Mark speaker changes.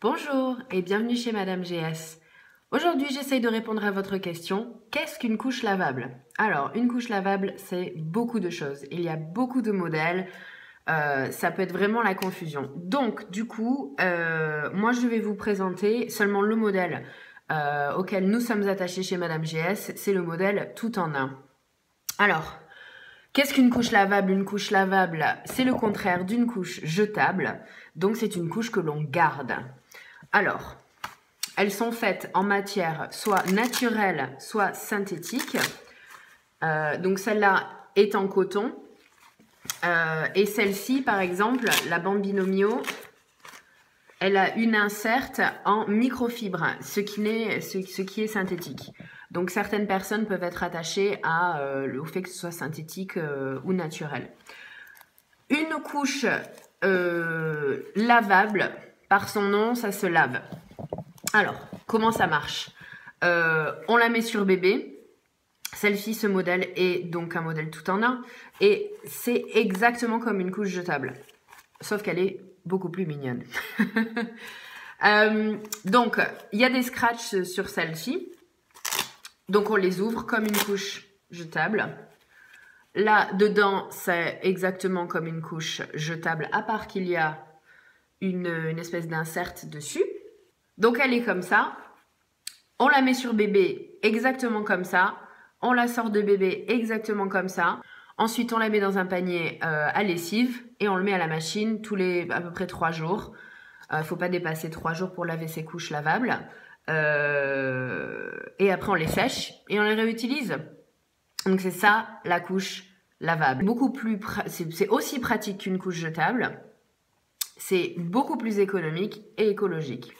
Speaker 1: Bonjour et bienvenue chez Madame GS. Aujourd'hui, j'essaye de répondre à votre question. Qu'est-ce qu'une couche lavable? Alors, une couche lavable, c'est beaucoup de choses. Il y a beaucoup de modèles. Ça peut être vraiment la confusion. Donc, du coup, moi, je vais vous présenter seulement le modèle auquel nous sommes attachés chez Madame GS. C'est le modèle tout en un. Alors, qu'est-ce qu'une couche lavable? Une couche lavable, c'est le contraire d'une couche jetable. Donc, c'est une couche que l'on garde. Alors, elles sont faites en matière soit naturelle, soit synthétique. Donc, celle-là est en coton. Et celle-ci, par exemple, la Bambino Mio, elle a une inserte en microfibre, ce qui est synthétique. Donc, certaines personnes peuvent être attachées au fait que ce soit synthétique ou naturel. Une couche lavable, par son nom, ça se lave. Alors, comment ça marche? On la met sur bébé. Celle-ci, ce modèle est donc un modèle tout en un. Et c'est exactement comme une couche jetable. Sauf qu'elle est beaucoup plus mignonne. Donc, il y a des scratchs sur celle-ci. Donc, on les ouvre comme une couche jetable. Là, dedans, c'est exactement comme une couche jetable, à part qu'il y a une espèce d'insert dessus. Donc, elle est comme ça. On la met sur bébé exactement comme ça. On la sort de bébé exactement comme ça. Ensuite, on la met dans un panier à lessive et on le met à la machine tous les à peu près 3 jours. Il ne faut pas dépasser 3 jours pour laver ses couches lavables. Et après, on les sèche et on les réutilise. Donc, c'est ça, la couche lavable. C'est aussi pratique qu'une couche jetable. C'est beaucoup plus économique et écologique.